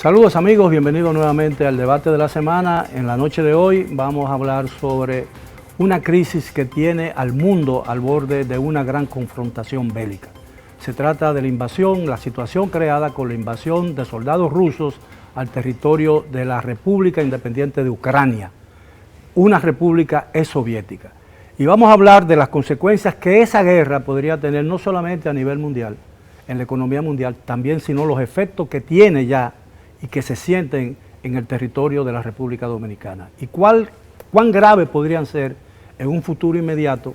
Saludos amigos, bienvenidos nuevamente al debate de la semana. En la noche de hoy vamos a hablar sobre una crisis que tiene al mundo al borde de una gran confrontación bélica. Se trata de la invasión, la situación creada con la invasión de soldados rusos al territorio de la República Independiente de Ucrania, una república exsoviética. Y vamos a hablar de las consecuencias que esa guerra podría tener no solamente a nivel mundial, en la economía mundial, también sino los efectos que tiene ya y que se sienten en el territorio de la República Dominicana. Y cuán grave podrían ser en un futuro inmediato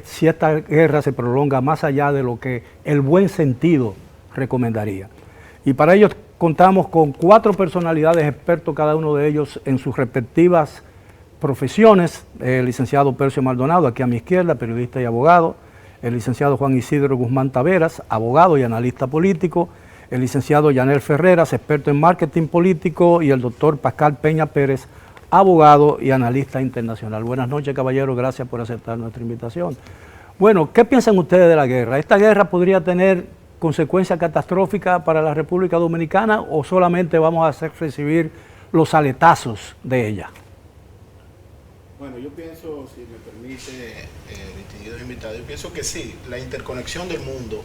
si esta guerra se prolonga más allá de lo que el buen sentido recomendaría. Y para ello contamos con 4 personalidades expertos, cada uno de ellos en sus respectivas profesiones. El licenciado Percio Maldonado, aquí a mi izquierda, periodista y abogado. El licenciado Juan Isidro Guzmán Taveras, abogado y analista político. El licenciado Yanel Ferreras, experto en marketing político. Y el doctor Pascal Peña Pérez, abogado y analista internacional. Buenas noches, caballeros, gracias por aceptar nuestra invitación. Bueno, ¿qué piensan ustedes de la guerra? ¿Esta guerra podría tener consecuencias catastróficas para la República Dominicana o solamente vamos a hacer recibir los aletazos de ella? Bueno, yo pienso, si me permite, distinguidos invitados, yo pienso que sí, la interconexión del mundo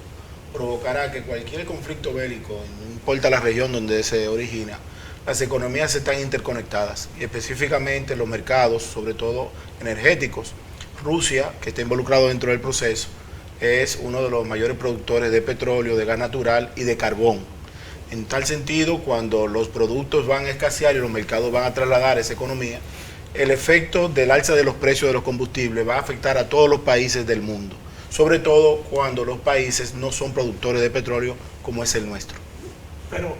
provocará que cualquier conflicto bélico, no importa la región donde se origina, las economías están interconectadas y específicamente los mercados, sobre todo energéticos. Rusia, que está involucrado dentro del proceso, es uno de los mayores productores de petróleo, de gas natural y de carbón. En tal sentido, cuando los productos van a escasear y los mercados van a trasladar esa economía, el efecto del alza de los precios de los combustibles va a afectar a todos los países del mundo, sobre todo cuando los países no son productores de petróleo como es el nuestro.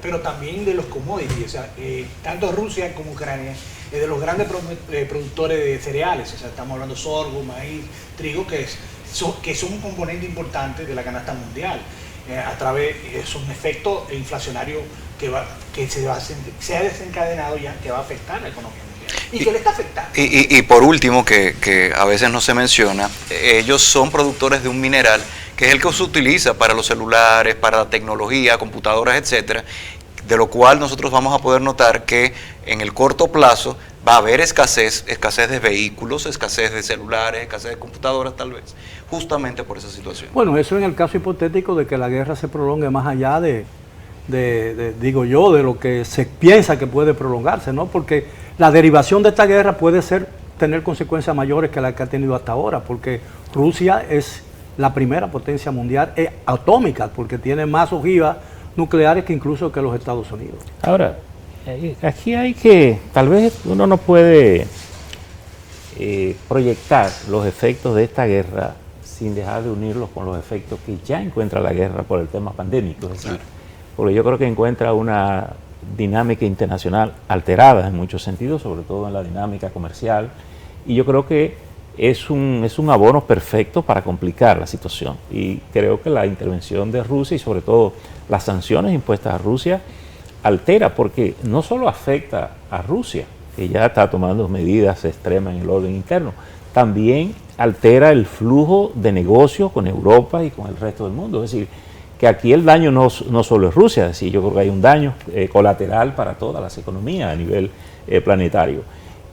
Pero también de los commodities, o sea, tanto Rusia como Ucrania es de los grandes productores de cereales, o sea, estamos hablando de sorgo, maíz, trigo, que son un componente importante de la canasta mundial. Es un efecto inflacionario que se ha desencadenado ya, que va a afectar la economía mundial. ¿Y qué le está afectando? Y por último, que a veces no se menciona, ellos son productores de un mineral que es el que se utiliza para los celulares, para la tecnología, computadoras, etcétera, de lo cual nosotros vamos a poder notar que en el corto plazo va a haber escasez de vehículos, escasez de celulares, escasez de computadoras tal vez, justamente por esa situación. Bueno, eso en el caso hipotético de que la guerra se prolongue más allá digo yo, de lo que se piensa que puede prolongarse, ¿no? Porque la derivación de esta guerra puede tener consecuencias mayores que las que ha tenido hasta ahora, porque Rusia es la primera potencia mundial atómica, porque tiene más ojivas nucleares que incluso que los Estados Unidos. Ahora, aquí tal vez uno no puede proyectar los efectos de esta guerra sin dejar de unirlos con los efectos que ya encuentra la guerra por el tema pandémico, es decir, porque yo creo que encuentra una dinámica internacional alterada en muchos sentidos, sobre todo en la dinámica comercial, y yo creo que es un abono perfecto para complicar la situación. Y creo que la intervención de Rusia y sobre todo las sanciones impuestas a Rusia altera, porque no solo afecta a Rusia, que ya está tomando medidas extremas en el orden interno, también altera el flujo de negocios con Europa y con el resto del mundo. Es decir, que aquí el daño no solo es Rusia, es decir, yo creo que hay un daño colateral para todas las economías a nivel planetario.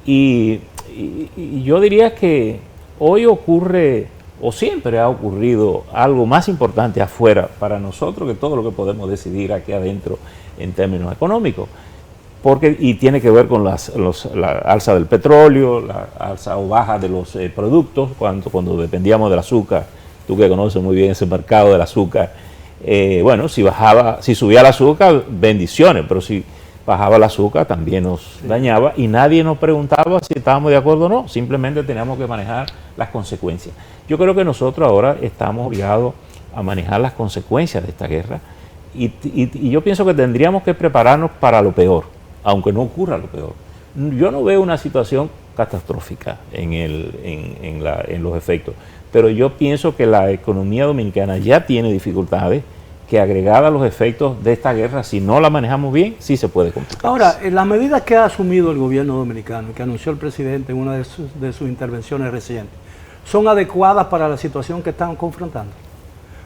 Y yo diría que hoy ocurre, o siempre ha ocurrido, algo más importante afuera para nosotros que todo lo que podemos decidir aquí adentro en términos económicos. Y tiene que ver con la alza del petróleo, la alza o baja de los productos, cuando dependíamos del azúcar. Tú que conoces muy bien ese mercado del azúcar, bueno, si subía el azúcar, bendiciones, pero si bajaba el azúcar también nos dañaba y nadie nos preguntaba si estábamos de acuerdo o no, simplemente teníamos que manejar las consecuencias. Yo creo que nosotros ahora estamos obligados a manejar las consecuencias de esta guerra y yo pienso que tendríamos que prepararnos para lo peor, aunque no ocurra lo peor. Yo no veo una situación catastrófica en los efectos, pero yo pienso que la economía dominicana ya tiene dificultades que agregada a los efectos de esta guerra, si no la manejamos bien, sí se puede complicar. Ahora, las medidas que ha asumido el gobierno dominicano, que anunció el presidente en una de sus intervenciones recientes, ¿son adecuadas para la situación que están confrontando?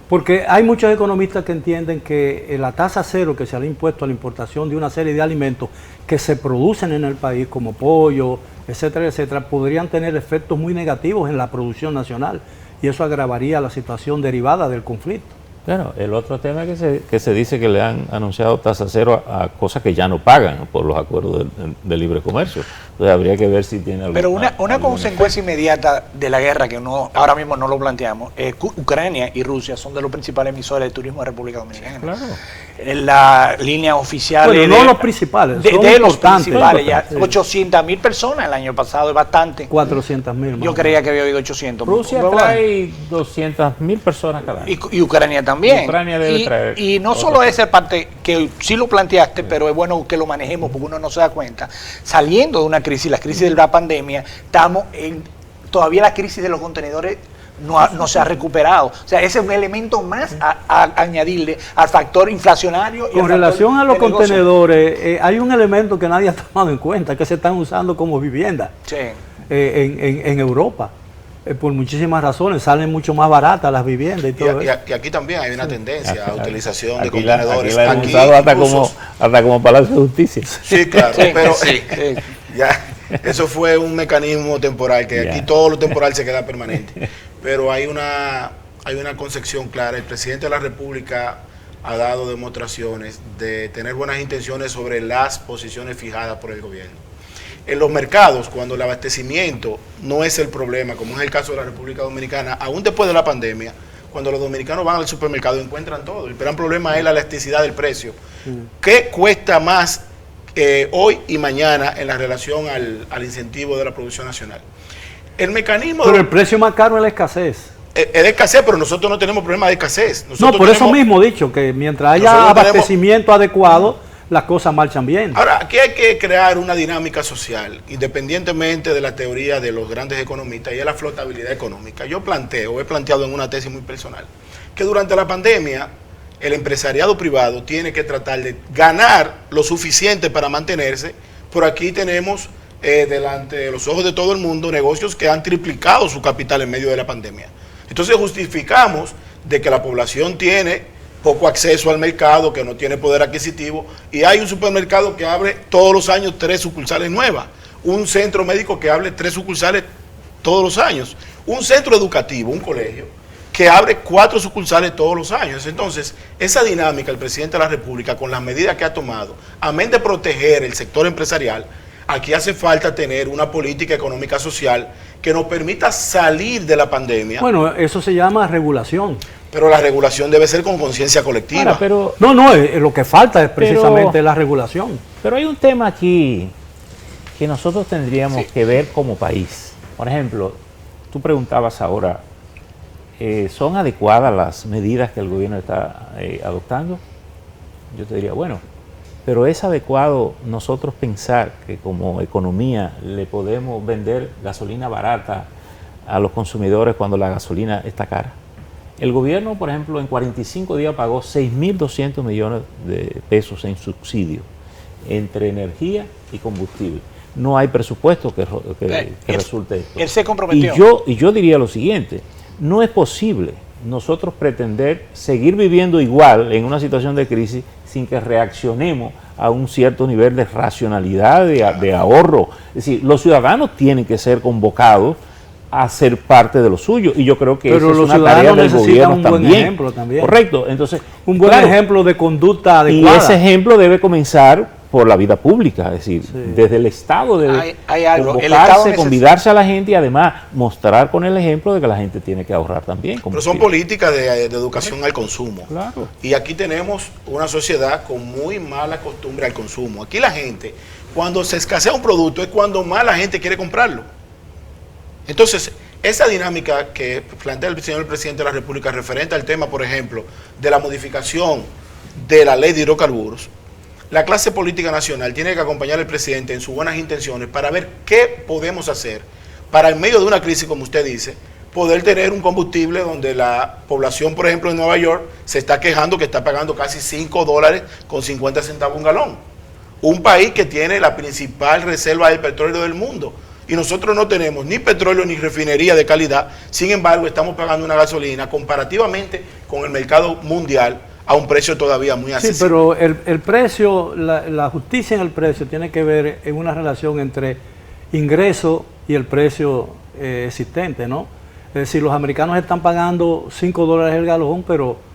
Porque hay muchos economistas que entienden que la tasa cero que se ha impuesto a la importación de una serie de alimentos que se producen en el país, como pollo, etcétera, etcétera, podrían tener efectos muy negativos en la producción nacional y eso agravaría la situación derivada del conflicto. Bueno, el otro tema es que se dice que le han anunciado tasa cero a cosas que ya no pagan por los acuerdos de libre comercio. Entonces habría que ver si tiene algún. Pero una consecuencia inmediata de la guerra que ahora mismo no lo planteamos, Ucrania y Rusia son de los principales emisores de turismo de República Dominicana. Claro. La línea oficial bueno, no los principales, de los principales, ya sí. 800.000 personas el año pasado, es bastante. 400.000. Yo creía que había oído 800. Rusia trae 200.000 personas cada año. Y Ucrania también. Ucrania debe traer. Y no solo esa parte que sí lo planteaste, pero es bueno que lo manejemos porque uno no se da cuenta. Saliendo de una crisis, la crisis de la pandemia, estamos todavía la crisis de los contenedores no se ha recuperado. O sea, ese es un elemento más a añadirle al factor inflacionario. Con relación a los contenedores, hay un elemento que nadie ha tomado en cuenta, que se están usando como vivienda sí. en Europa. Por muchísimas razones, salen mucho más baratas las viviendas y todo eso. Y aquí también hay una tendencia a utilización de Aquí contenedores. la han usado hasta como Palacio de Justicia. Sí, claro, Sí, pero sí. ya, eso fue un mecanismo temporal, que aquí todo lo temporal se queda permanente. Pero hay una concepción clara. El presidente de la República ha dado demostraciones de tener buenas intenciones sobre las posiciones fijadas por el gobierno. En los mercados, cuando el abastecimiento no es el problema, como es el caso de la República Dominicana, aún después de la pandemia, cuando los dominicanos van al supermercado encuentran todo. El gran problema es la elasticidad del precio. ¿Qué cuesta más hoy y mañana en la relación al incentivo de la producción nacional? El mecanismo... Pero el precio más caro es la escasez. Es de escasez, pero nosotros no tenemos problema de escasez. No, por eso mismo he dicho que mientras haya abastecimiento adecuado, las cosas marchan bien. Ahora, aquí hay que crear una dinámica social, independientemente de la teoría de los grandes economistas, y es la flotabilidad económica. Yo he planteado en una tesis muy personal, que durante la pandemia el empresariado privado tiene que tratar de ganar lo suficiente para mantenerse. Por aquí tenemos, delante de los ojos de todo el mundo, negocios que han triplicado su capital en medio de la pandemia. Entonces justificamos de que la población tiene poco acceso al mercado, que no tiene poder adquisitivo, y hay un supermercado que abre todos los años 3 sucursales nuevas, un centro médico que abre 3 sucursales todos los años, un centro educativo, un colegio, que abre 4 sucursales todos los años. Entonces, esa dinámica, el presidente de la República, con las medidas que ha tomado, amén de proteger el sector empresarial, aquí hace falta tener una política económica social que nos permita salir de la pandemia. Bueno, eso se llama regulación. Pero la regulación debe ser con conciencia colectiva. Ahora, pero, lo que falta es precisamente la regulación. Pero hay un tema aquí que nosotros tendríamos que ver como país. Por ejemplo, tú preguntabas ahora, ¿son adecuadas las medidas que el gobierno está adoptando? Yo te diría, bueno, pero es adecuado nosotros pensar que como economía le podemos vender gasolina barata a los consumidores cuando la gasolina está cara. El gobierno, por ejemplo, en 45 días pagó 6.200 millones de pesos en subsidio entre energía y combustible. No hay presupuesto que resulte esto. Él se comprometió. Y yo diría lo siguiente, no es posible nosotros pretender seguir viviendo igual en una situación de crisis sin que reaccionemos a un cierto nivel de racionalidad, de ahorro. Es decir, los ciudadanos tienen que ser convocados a ser parte de lo suyo, y yo creo que esa es una tarea del gobierno también. Correcto, entonces un buen ejemplo de conducta adecuada. Y ese ejemplo debe comenzar por la vida pública, es decir, desde el Estado debe convocarse, convidarse a la gente y además mostrar con el ejemplo de que la gente tiene que ahorrar también. Pero son políticas de educación al consumo. Claro. Y aquí tenemos una sociedad con muy mala costumbre al consumo. Aquí la gente, cuando se escasea un producto, es cuando más la gente quiere comprarlo. Entonces, esa dinámica que plantea el señor presidente de la República referente al tema, por ejemplo, de la modificación de la ley de hidrocarburos, la clase política nacional tiene que acompañar al presidente en sus buenas intenciones para ver qué podemos hacer para, en medio de una crisis, como usted dice, poder tener un combustible donde la población, por ejemplo, en Nueva York, se está quejando que está pagando casi $5.50 un galón. Un país que tiene la principal reserva del petróleo del mundo. y nosotros no tenemos ni petróleo ni refinería de calidad. Sin embargo, estamos pagando una gasolina comparativamente con el mercado mundial a un precio todavía muy accesible. Sí, pero el precio, la justicia en el precio tiene que ver en una relación entre ingreso y el precio existente, ¿no? Es decir, los americanos están pagando $5 el galón, pero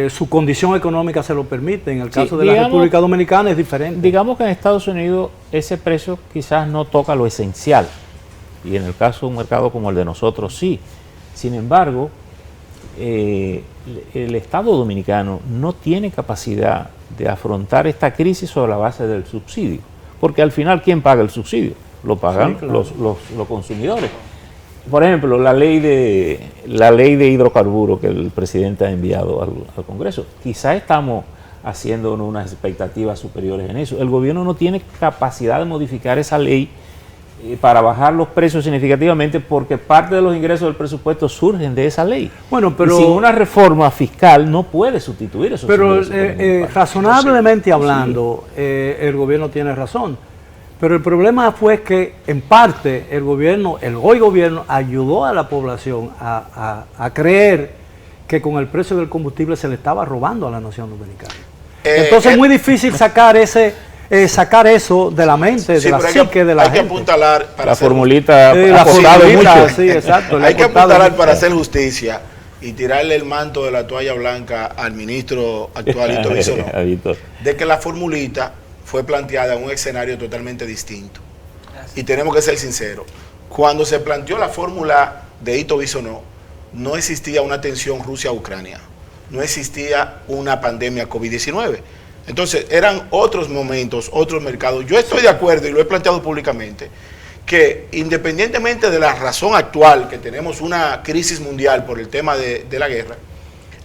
su condición económica se lo permite. En el caso de la República Dominicana es diferente. Digamos que en Estados Unidos ese precio quizás no toca lo esencial, y en el caso de un mercado como el de nosotros sí. Sin embargo, el Estado dominicano no tiene capacidad de afrontar esta crisis sobre la base del subsidio, porque al final, ¿quién paga el subsidio? Lo pagan, sí, claro, los consumidores. Por ejemplo, la ley de hidrocarburos que el presidente ha enviado al Congreso, quizá estamos haciendo unas expectativas superiores en eso. El gobierno no tiene capacidad de modificar esa ley para bajar los precios significativamente, porque parte de los ingresos del presupuesto surgen de esa ley. Bueno, pero y sin una reforma fiscal no puede sustituir esos ingresos. Pero razonablemente hablando, el gobierno tiene razón. Pero el problema fue que, en parte, el hoy gobierno ayudó a la población a creer que con el precio del combustible se le estaba robando a la nación dominicana. Entonces es muy difícil sacar eso de la mente, de la psique de la gente. Hay que apuntalar para la formulita. Sí, exacto. Hay que apuntalar para hacer justicia y tirarle el manto de la toalla blanca al ministro actual, Hito Bisonó, de que la formulita fue planteada en un escenario totalmente distinto. Y tenemos que ser sinceros. Cuando se planteó la fórmula de Hito Bisonó, no existía una tensión Rusia-Ucrania, no existía una pandemia COVID-19. Entonces, eran otros momentos, otros mercados. Yo estoy de acuerdo, y lo he planteado públicamente, que independientemente de la razón actual, que tenemos una crisis mundial por el tema de la guerra,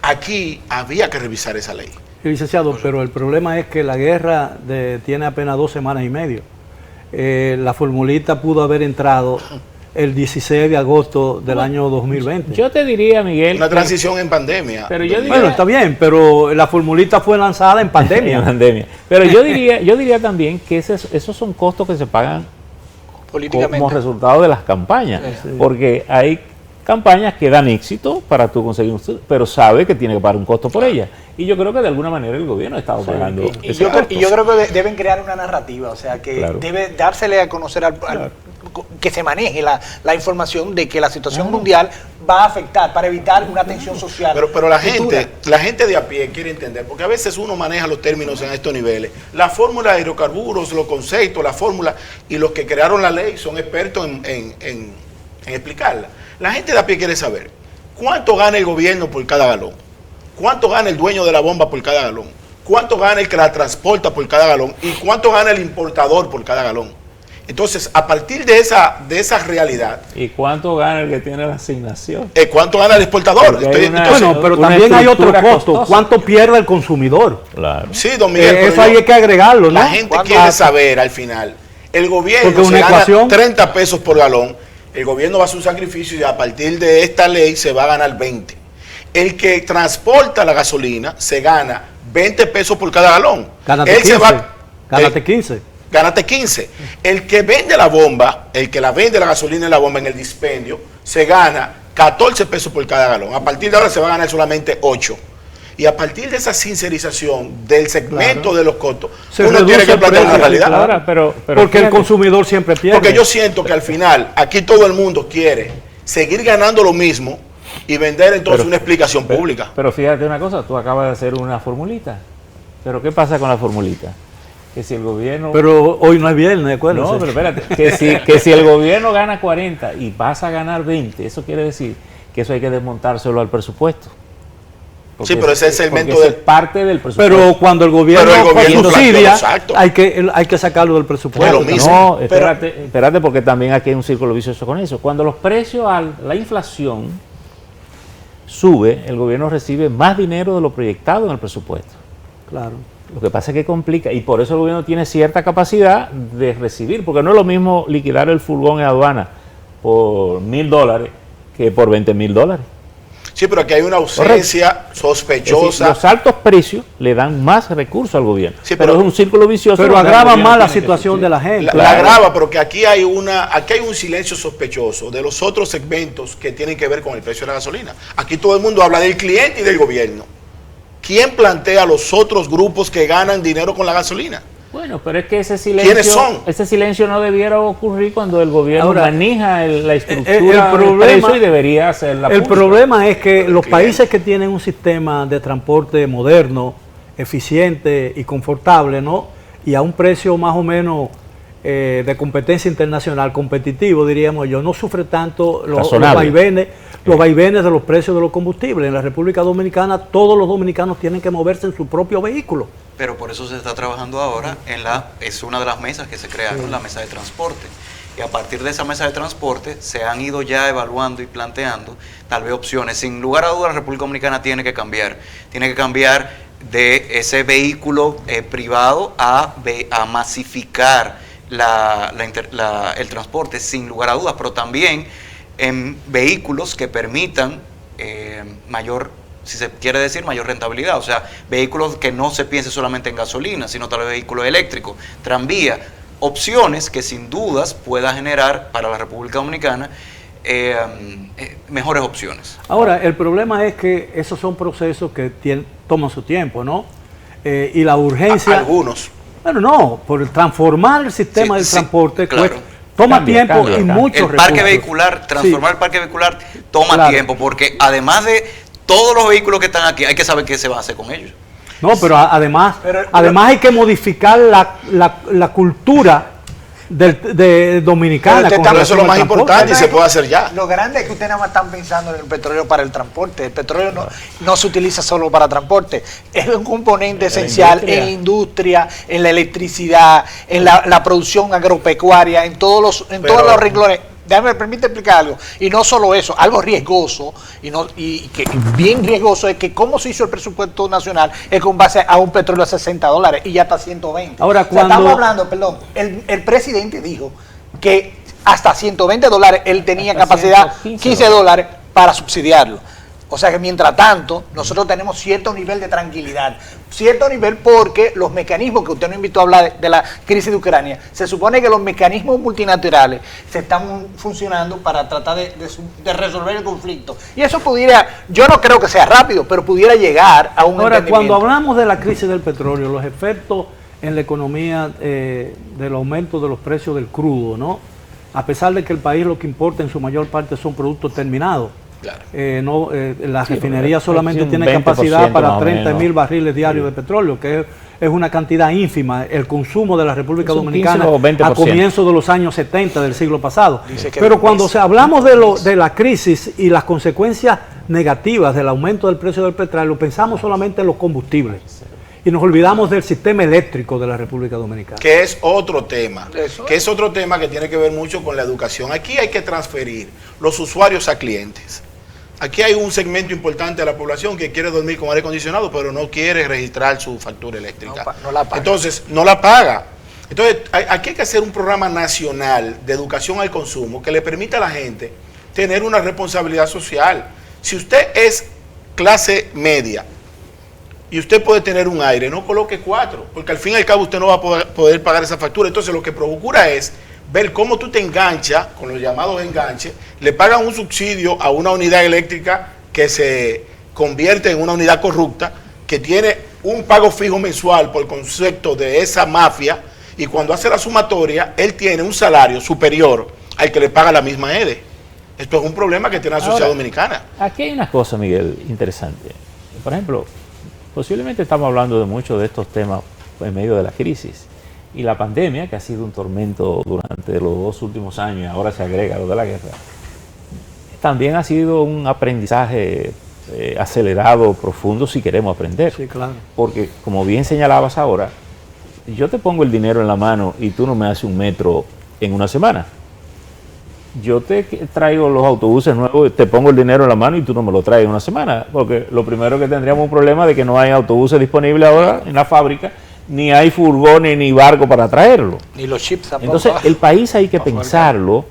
aquí había que revisar esa ley. Licenciado, pero el problema es que la guerra tiene apenas 2 semanas y medio. La formulita pudo haber entrado el 16 de agosto del año 2020. Yo te diría, Miguel... Una transición en pandemia. Pero yo diría, bueno, está bien, pero la formulita fue lanzada en pandemia. Pero yo diría también que esos son costos que se pagan políticamente como resultado de las campañas. Sí. Porque hay campañas que dan éxito para tú conseguir un estudio, pero sabe que tiene que pagar un costo por ella. Y yo creo que de alguna manera el gobierno ha estado pagando. Y yo creo que deben crear una narrativa, o sea, que debe dársele a conocer que se maneje la información de que la situación mundial va a afectar para evitar una tensión social. Pero la gente de a pie quiere entender, porque a veces uno maneja los términos en estos niveles. La fórmula de hidrocarburos, los conceptos, la fórmula, y los que crearon la ley son expertos en explicarla. La gente de a pie quiere saber cuánto gana el gobierno por cada galón, cuánto gana el dueño de la bomba por cada galón, cuánto gana el que la transporta por cada galón y cuánto gana el importador por cada galón. Entonces, a partir de esa realidad... ¿Y cuánto gana el que tiene la asignación? ¿Cuánto gana el exportador? Bueno, pero también hay otro costo. ¿Cuánto pierde el consumidor? Claro. Sí, don Miguel. Eso hay que agregarlo, ¿no? La gente quiere saber al final. El gobierno se gana 30 pesos por galón. El gobierno va a hacer un sacrificio y a partir de esta ley se va a ganar 20. El que transporta la gasolina se gana 20 pesos por cada galón. Gánate 15. Gánate 15. El que vende la bomba, el que la vende la gasolina y la bomba en el dispendio, se gana 14 pesos por cada galón. A partir de ahora se va a ganar solamente 8. Y a partir de esa sincerización del segmento de los costos, uno tiene que plantear una realidad. Claro, pero porque el consumidor siempre pierde. Porque yo siento que al final, aquí todo el mundo quiere seguir ganando lo mismo y vender entonces una explicación pública. Pero fíjate una cosa, tú acabas de hacer una formulita. ¿Pero qué pasa con la formulita? Que si el gobierno... Pero hoy no es viernes, ¿de acuerdo? No, pero espérate, que si el gobierno gana 40 y vas a ganar 20, eso quiere decir que eso hay que desmontárselo al presupuesto. Porque sí, pero ese es el segmento de parte del presupuesto. Pero cuando el gobierno subsidia, hay que sacarlo del presupuesto. No, espérate, porque también aquí hay un círculo vicioso con eso. Cuando los precios, la inflación sube, el gobierno recibe más dinero de lo proyectado en el presupuesto. Claro. Lo que pasa es que complica, y por eso el gobierno tiene cierta capacidad de recibir, porque no es lo mismo liquidar el furgón en aduana por $1,000 que por $20,000. Sí, pero aquí hay una ausencia sospechosa. Es decir, los altos precios le dan más recursos al gobierno. Sí, pero es un círculo vicioso. Pero donde el agrava gobierno más la tiene que situación de la gente. La agrava, pero que aquí hay un silencio sospechoso de los otros segmentos que tienen que ver con el precio de la gasolina. Aquí todo el mundo habla del cliente y del gobierno. ¿Quién plantea los otros grupos que ganan dinero con la gasolina? Bueno, pero es que ese silencio, ¿Quiénes son? Ese silencio no debiera ocurrir cuando el gobierno Ahora, maneja la estructura el del problema- precio y debería hacerla El pública. problema es que los países que tienen un sistema de transporte moderno, eficiente y confortable, ¿no? Y a un precio más o menos de competencia internacional, competitivo, diríamos yo, no sufre tanto los vaivenes de los precios de los combustibles. En la República Dominicana todos los dominicanos tienen que moverse en su propio vehículo. Pero por eso se está trabajando ahora es una de las mesas que se crearon, la mesa de transporte. Y a partir de esa mesa de transporte se han ido ya evaluando y planteando tal vez opciones. Sin lugar a dudas, la República Dominicana tiene que cambiar de ese vehículo privado a masificar el transporte, sin lugar a dudas, pero también en vehículos que permitan mayor, si se quiere decir, mayor rentabilidad. O sea, vehículos que no se piense solamente en gasolina, sino tal vez vehículos eléctricos, tranvía, opciones que sin dudas pueda generar para la República Dominicana mejores opciones. Ahora, el problema es que esos son procesos que toman su tiempo, ¿no? Y la urgencia... Algunos. Bueno, no, por transformar el sistema del transporte claro. toma Cambia, tiempo y cambia. muchos El recursos. parque vehicular, transformar el parque vehicular toma Claro. tiempo, porque además de todos los vehículos que están aquí, hay que saber qué se va a hacer con ellos. No, pero además Pero- hay que modificar la cultura dominicana. Pero con eso es relación lo al más transporte. importante y se puede hacer ya. Lo grande es que ustedes nada más están pensando en el petróleo para el transporte. El petróleo no se utiliza solo para transporte. Es un componente esencial en la industria, en la electricidad, en la producción agropecuaria, en todos los renglones. Permíteme explicar algo. Y no solo eso, algo riesgoso, y que bien riesgoso es que cómo se hizo el presupuesto nacional es con base a un petróleo a $60 y ya está a 120. Ahora, O sea, cuando- estamos hablando, perdón, el presidente dijo que hasta $120 él tenía Hasta capacidad, $115 $15 para subsidiarlo. O sea que mientras tanto, nosotros tenemos cierto nivel de tranquilidad. Cierto nivel porque los mecanismos, que usted no invitó a hablar de la crisis de Ucrania, se supone que los mecanismos multilaterales se están funcionando para tratar de resolver el conflicto. Y eso pudiera, yo no creo que sea rápido, pero pudiera llegar a un Ahora, entendimiento. cuando hablamos de la crisis del petróleo, los efectos en la economía del aumento de los precios del crudo, ¿no? A pesar de que el país lo que importa en su mayor parte son productos terminados. Claro. La Sí, refinería porque solamente un tiene 20% capacidad para más o 30.000 menos. barriles diarios de petróleo, que es una cantidad ínfima. El consumo de la República Es un Dominicana 15 o 20%. a comienzos de los años 70 del siglo pasado. Dice que Pero el cuando mes. hablamos de la crisis y las consecuencias negativas del aumento del precio del petróleo, pensamos solamente en los combustibles y nos olvidamos del sistema eléctrico de la República Dominicana. Que es otro tema. Eso. Que es otro tema que tiene que ver mucho con la educación. Aquí hay que transferir los usuarios a clientes. Aquí hay un segmento importante de la población que quiere dormir con aire acondicionado, pero no quiere registrar su factura eléctrica. No la paga. Entonces, no la paga. Entonces, aquí hay que hacer un programa nacional de educación al consumo que le permita a la gente tener una responsabilidad social. Si usted es clase media y usted puede tener un aire, no coloque 4, porque al fin y al cabo usted no va a poder pagar esa factura. Entonces, lo que procura es ver cómo tú te enganchas con los llamados enganches, le pagan un subsidio a una unidad eléctrica que se convierte en una unidad corrupta, que tiene un pago fijo mensual por concepto de esa mafia, y cuando hace la sumatoria, él tiene un salario superior al que le paga la misma EDE. Esto es un problema que tiene la sociedad Ahora, dominicana. Aquí hay una cosa, Miguel, interesante. Por ejemplo, posiblemente estamos hablando de muchos de estos temas en medio de la crisis. Y la pandemia, que ha sido un tormento durante los 2 últimos años, y ahora se agrega lo de la guerra, también ha sido un aprendizaje acelerado, profundo, si queremos aprender. Sí, claro. Porque, como bien señalabas ahora, yo te pongo el dinero en la mano y tú no me haces un metro en una semana. Yo te traigo los autobuses nuevos, te pongo el dinero en la mano y tú no me lo traes en una semana. Porque lo primero que tendríamos un problema de que no hay autobuses disponibles ahora en la fábrica, ni hay furgones ni barco para traerlo. Ni los chips tampoco. Entonces, el país hay que pensarlo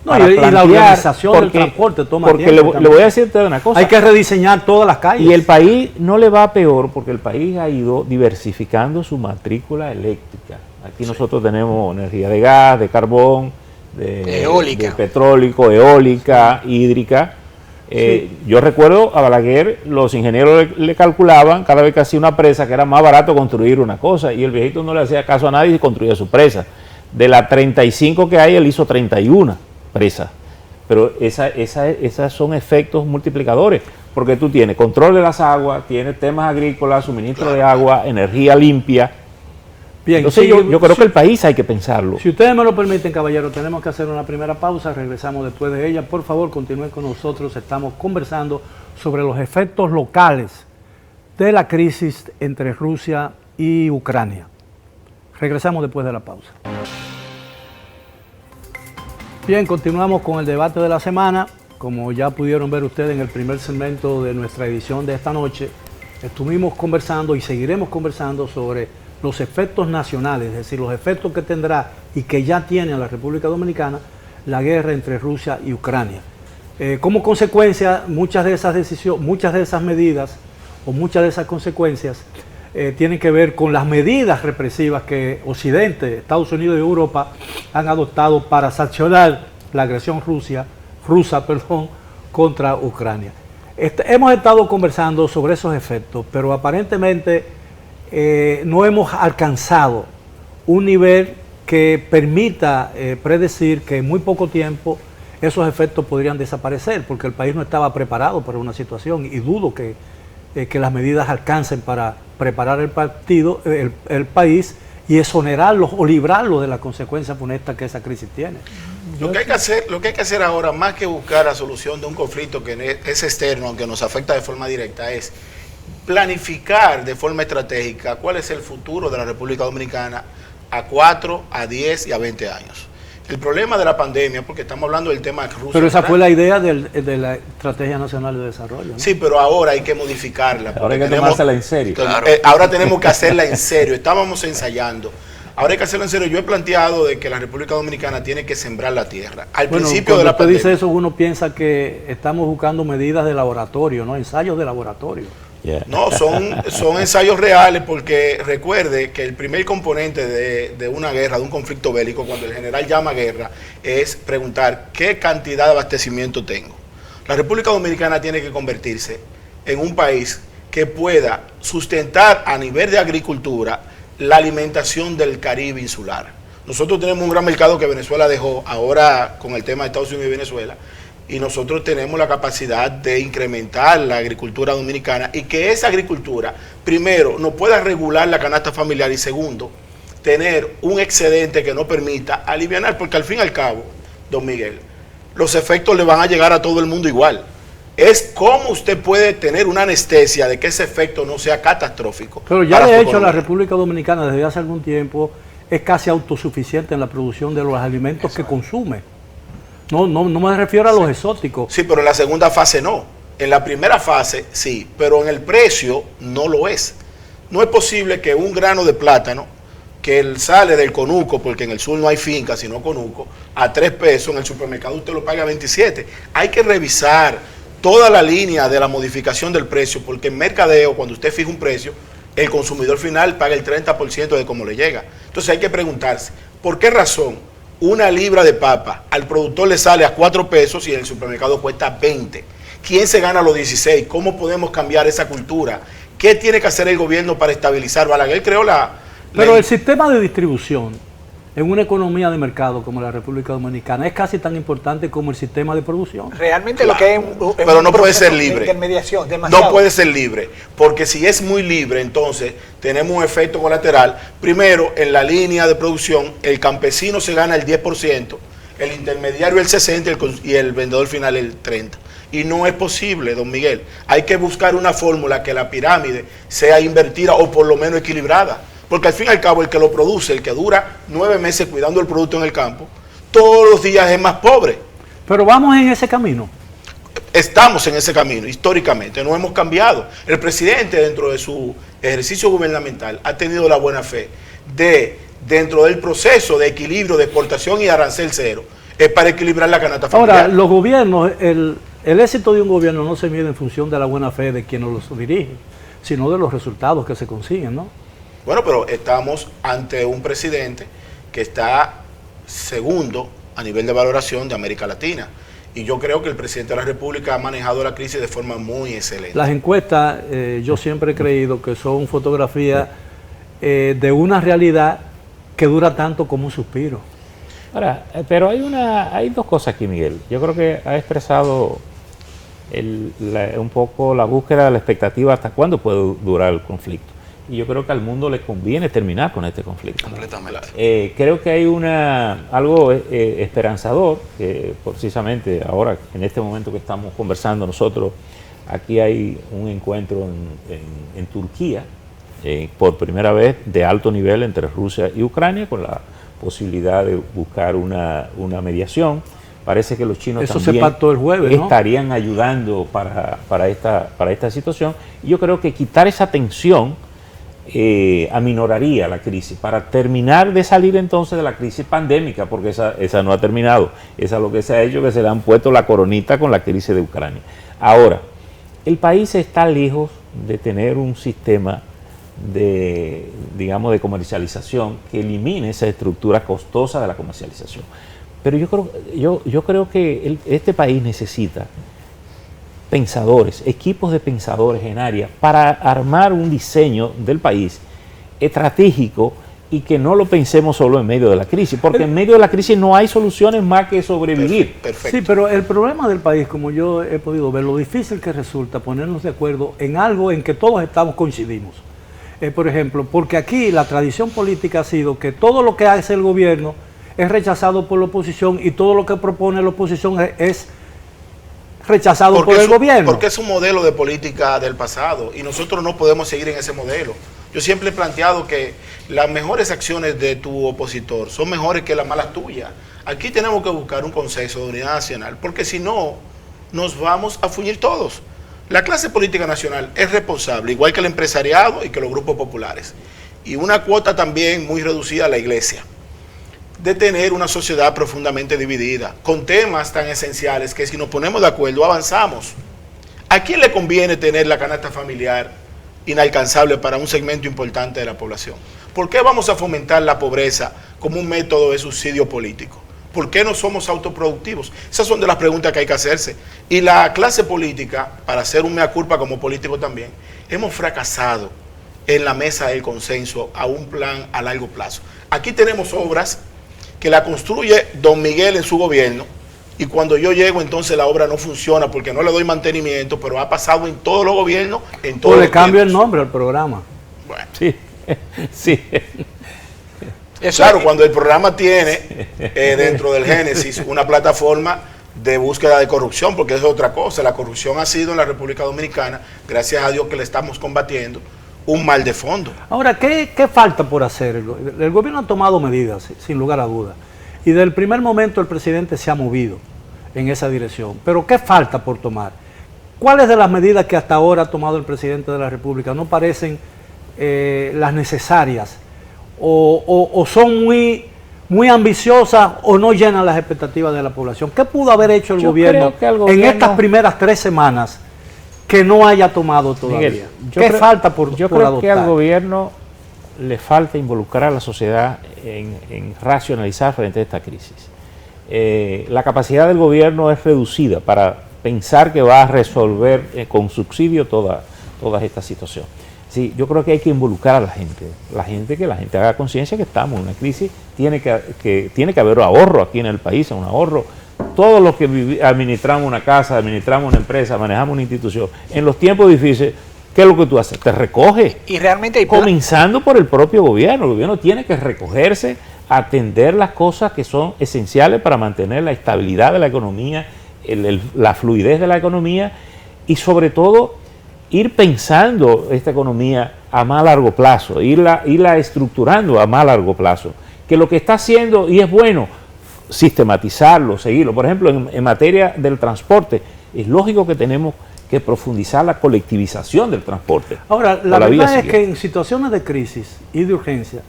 No, para y la plantear, organización del transporte toma porque tiempo. le voy a decir a usted una cosa. Hay que rediseñar todas las calles. Y el país no le va peor porque el país ha ido diversificando su matrícula eléctrica. Aquí nosotros tenemos energía de gas, de carbón, Eólica. de petróleo, eólica, hídrica. Yo recuerdo a Balaguer, los ingenieros le calculaban cada vez que hacía una presa que era más barato construir una cosa y el viejito no le hacía caso a nadie y construía su presa. De las 35 que hay, él hizo 31 presas. Pero esas son efectos multiplicadores, porque tú tienes control de las aguas, tienes temas agrícolas, suministro de agua, energía limpia. Bien, entonces sí, yo creo que el país hay que pensarlo. Si ustedes me lo permiten, caballero, tenemos que hacer una primera pausa, regresamos después de ella. Por favor, continúen con nosotros, estamos conversando sobre los efectos locales de la crisis entre Rusia y Ucrania. Regresamos después de la pausa. Bien, continuamos con el debate de la semana. Como ya pudieron ver ustedes en el primer segmento de nuestra edición de esta noche, estuvimos conversando y seguiremos conversando sobre los efectos nacionales, es decir, los efectos que tendrá y que ya tiene en la República Dominicana la guerra entre Rusia y Ucrania. Como consecuencia, muchas de esas decisiones, muchas de esas medidas o muchas de esas consecuencias tienen que ver con las medidas represivas que Occidente, Estados Unidos y Europa han adoptado para sancionar la agresión rusa contra Ucrania. Hemos estado conversando sobre esos efectos, pero aparentemente no hemos alcanzado un nivel que permita predecir que en muy poco tiempo esos efectos podrían desaparecer, porque el país no estaba preparado para una situación y dudo que las medidas alcancen para preparar el país y exonerarlos o librarlos de las consecuencias funestas que esa crisis tiene. Lo que hay que hacer ahora, más que buscar la solución de un conflicto que es externo, aunque nos afecta de forma directa, es planificar de forma estratégica cuál es el futuro de la República Dominicana a 4, a 10 y a 20 años. El problema de la pandemia, porque estamos hablando del tema Rusia. Pero esa fue la idea de la Estrategia Nacional de Desarrollo, ¿no? Sí, pero ahora hay que modificarla. Ahora hay que tomársela en serio. Claro. Ahora tenemos que hacerla en serio. Estábamos ensayando. Ahora hay que hacerlo en serio. Yo he planteado de que la República Dominicana tiene que sembrar la tierra. Al principio de la pandemia. Cuando usted dice eso, uno piensa que estamos buscando medidas de laboratorio, ¿no? Ensayos de laboratorio. Yeah. No, son ensayos reales, porque recuerde que el primer componente de una guerra, de un conflicto bélico, cuando el general llama guerra, es preguntar qué cantidad de abastecimiento tengo. La República Dominicana tiene que convertirse en un país que pueda sustentar a nivel de agricultura la alimentación del Caribe insular. Nosotros tenemos un gran mercado que Venezuela dejó ahora con el tema de Estados Unidos y Venezuela, y nosotros tenemos la capacidad de incrementar la agricultura dominicana y que esa agricultura, primero, nos pueda regular la canasta familiar y segundo, tener un excedente que nos permita alivianar, porque al fin y al cabo, don Miguel, los efectos le van a llegar a todo el mundo igual. Es cómo usted puede tener una anestesia de que ese efecto no sea catastrófico. Pero ya de hecho la República Dominicana desde hace algún tiempo es casi autosuficiente en la producción de los alimentos que consume. No me refiero a los exóticos. Sí, pero en la segunda fase no. En la primera fase sí, pero en el precio no lo es. No es posible que un grano de plátano, que sale del conuco, porque en el sur no hay finca, sino conuco, a 3 pesos, en el supermercado usted lo paga a 27. Hay que revisar toda la línea de la modificación del precio, porque en mercadeo, cuando usted fija un precio, el consumidor final paga el 30% de cómo le llega. Entonces hay que preguntarse, ¿por qué razón una libra de papa al productor le sale a 4 pesos y en el supermercado cuesta 20? ¿Quién se gana los 16? ¿Cómo podemos cambiar esa cultura? ¿Qué tiene que hacer el gobierno para estabilizar? Balaguer creó Pero el sistema de distribución en una economía de mercado como la República Dominicana es casi tan importante como el sistema de producción. Realmente claro, lo que es pero no puede ser libre. Intermediación, demasiado. No puede ser libre, porque si es muy libre, entonces tenemos un efecto colateral. Primero, en la línea de producción, el campesino se gana el 10%, el intermediario el 60% y el vendedor final el 30%. Y no es posible, don Miguel. Hay que buscar una fórmula que la pirámide sea invertida o por lo menos equilibrada. Porque al fin y al cabo el que lo produce, el que dura 9 meses cuidando el producto en el campo, todos los días es más pobre. Pero vamos en ese camino. Estamos en ese camino, históricamente, no hemos cambiado. El presidente, dentro de su ejercicio gubernamental, ha tenido la buena fe de, dentro del proceso de equilibrio de exportación y arancel cero, es para equilibrar la canasta familiar. Ahora, los gobiernos, el éxito de un gobierno no se mide en función de la buena fe de quienes los dirigen, sino de los resultados que se consiguen, ¿no? Bueno, pero estamos ante un presidente que está segundo a nivel de valoración de América Latina. Y yo creo que el presidente de la República ha manejado la crisis de forma muy excelente. Las encuestas, yo siempre he creído que son fotografías de una realidad que dura tanto como un suspiro. Ahora, pero hay dos cosas aquí, Miguel. Yo creo que ha expresado un poco la búsqueda de la expectativa hasta cuándo puede durar el conflicto. Y yo creo que al mundo le conviene terminar con este conflicto. Completamente. Creo que hay algo esperanzador, que precisamente ahora, en este momento que estamos conversando nosotros, aquí hay un encuentro en Turquía, por primera vez de alto nivel entre Rusia y Ucrania, con la posibilidad de buscar una mediación. Parece que los chinos Eso también se pactó el jueves, ¿no? estarían ayudando para esta situación. Y yo creo que quitar esa tensión aminoraría la crisis para terminar de salir entonces de la crisis pandémica, porque esa no ha terminado. Esa es lo que se ha hecho, que se le han puesto la coronita con la crisis de Ucrania. Ahora, el país está lejos de tener un sistema de comercialización que elimine esa estructura costosa de la comercialización. Pero yo creo que este país necesita pensadores, equipos de pensadores en área para armar un diseño del país estratégico y que no lo pensemos solo en medio de la crisis, porque en medio de la crisis no hay soluciones más que sobrevivir. Perfecto. Sí, pero el problema del país, como yo he podido ver, lo difícil que resulta ponernos de acuerdo en algo en que todos coincidimos. Por ejemplo, porque aquí la tradición política ha sido que todo lo que hace el gobierno es rechazado por la oposición y todo lo que propone la oposición es rechazado por el gobierno. Porque es un modelo de política del pasado y nosotros no podemos seguir en ese modelo. Yo siempre he planteado que las mejores acciones de tu opositor son mejores que las malas tuyas. Aquí tenemos que buscar un consenso de unidad nacional, porque si no, nos vamos a fuñir todos. La clase política nacional es responsable, igual que el empresariado y que los grupos populares. Y una cuota también muy reducida a la iglesia, de tener una sociedad profundamente dividida, con temas tan esenciales que si nos ponemos de acuerdo avanzamos. ¿A quién le conviene tener la canasta familiar inalcanzable para un segmento importante de la población? ¿Por qué vamos a fomentar la pobreza como un método de subsidio político? ¿Por qué no somos autoproductivos? Esas son de las preguntas que hay que hacerse. Y la clase política, para hacer un mea culpa como político también, hemos fracasado en la mesa del consenso a un plan a largo plazo. Aquí tenemos obras que la construye don Miguel en su gobierno y cuando yo llego entonces la obra no funciona porque no le doy mantenimiento, pero ha pasado en todos los gobiernos, en todos O los le cambio el tiempos. nombre al programa. Bueno. Sí, sí. Claro, cuando el programa tiene dentro del Génesis una plataforma de búsqueda de corrupción, porque eso es otra cosa. La corrupción ha sido en la República Dominicana, gracias a Dios que le estamos combatiendo, un mal de fondo. Ahora, ¿qué falta por hacer? El gobierno ha tomado medidas, sin lugar a dudas. Y del primer momento el presidente se ha movido en esa dirección. Pero ¿qué falta por tomar? ¿Cuáles de las medidas que hasta ahora ha tomado el presidente de la República no parecen las necesarias? O son muy ambiciosas o no llenan las expectativas de la población. ¿Qué pudo haber hecho el gobierno en estas primeras 3 semanas que no haya tomado todavía? Miguel, ¿Qué falta por Yo por creo adoptar? que al gobierno le falta involucrar a la sociedad en racionalizar frente a esta crisis. La capacidad del gobierno es reducida para pensar que va a resolver con subsidio toda esta situación. Sí, yo creo que hay que involucrar a la gente, que la gente haga conciencia que estamos en una crisis, tiene que haber ahorro aquí en el país, un ahorro. Todos los que administramos una casa, administramos una empresa, manejamos una institución, en los tiempos difíciles, ¿qué es lo que tú haces? Te recoges. Y realmente hay comenzando por el propio gobierno. El gobierno tiene que recogerse, atender las cosas que son esenciales para mantener la estabilidad de la economía, la fluidez de la economía y sobre todo ir pensando esta economía a más largo plazo, irla estructurando a más largo plazo, que lo que está haciendo, y es bueno sistematizarlo, seguirlo. Por ejemplo, en materia del transporte, es lógico que tenemos que profundizar la colectivización del transporte. Ahora, la verdad es que en situaciones de crisis y de urgencia,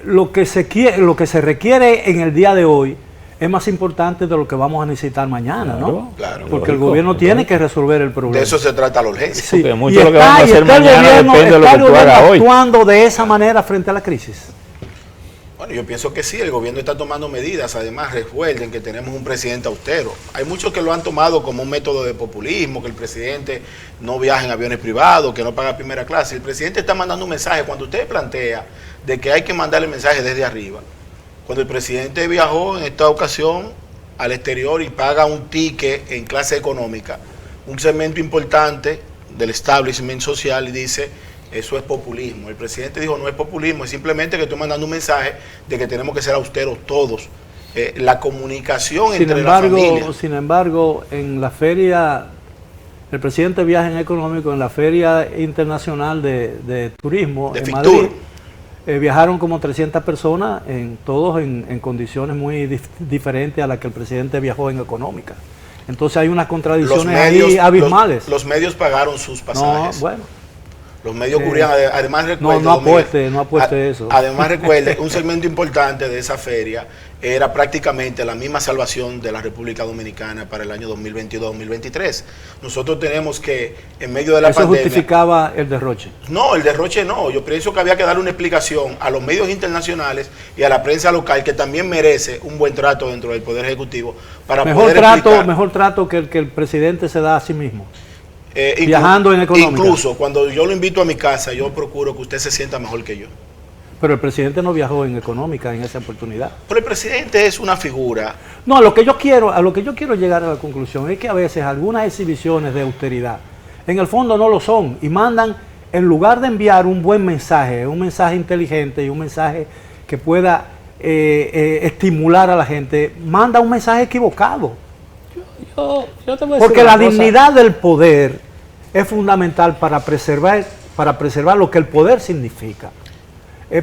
lo que se requiere en el día de hoy es más importante de lo que vamos a necesitar mañana, ¿no? Claro. Porque el gobierno tiene que resolver el problema. De eso se trata la urgencia. Sí. Porque mucho de lo que vamos a hacer está el mañana gobierno, depende de lo está que el tú hagas gobierno hoy. actuando de esa manera frente a la crisis. Bueno, yo pienso que sí, el gobierno está tomando medidas. Además, recuerden que tenemos un presidente austero. Hay muchos que lo han tomado como un método de populismo, que el presidente no viaja en aviones privados, que no paga primera clase. El presidente está mandando un mensaje. Cuando usted plantea de que hay que mandarle mensaje desde arriba, cuando el presidente viajó en esta ocasión al exterior y paga un ticket en clase económica, un segmento importante del establishment social, y dice: eso es populismo. El presidente dijo: no es populismo, es simplemente que estoy mandando un mensaje de que tenemos que ser austeros todos. La comunicación entre la familia. Sin embargo, en la feria, el presidente viaja en económico, en la Feria Internacional de Turismo De en Fitur. Madrid, viajaron como 300 personas, todos en condiciones muy diferentes a las que el presidente viajó en económica. Entonces hay unas contradicciones ahí abismales. Los medios pagaron sus pasajes. No, bueno. Los medios cubrían, además recuerde, No apueste eso. Además recuerde, un segmento importante de esa feria era prácticamente la misma salvación de la República Dominicana para el año 2022-2023. Nosotros tenemos que, en medio de la pandemia... ¿Eso justificaba el derroche? No, el derroche no. Yo pienso que había que darle una explicación a los medios internacionales y a la prensa local, que también merece un buen trato dentro del Poder Ejecutivo para poder explicar. Mejor trato que el presidente se da a sí mismo. Viajando en económica. Incluso cuando yo lo invito a mi casa, yo procuro que usted se sienta mejor que yo. Pero el presidente no viajó en económica en esa oportunidad. Pero el presidente es una figura. No, a lo que yo quiero llegar a la conclusión es que a veces algunas exhibiciones de austeridad en el fondo no lo son, y mandan, en lugar de enviar un buen mensaje, un mensaje inteligente y un mensaje que pueda estimular a la gente, manda un mensaje equivocado. Yo te voy a decir Porque una la cosa. dignidad del poder es fundamental para preservar lo que el poder significa.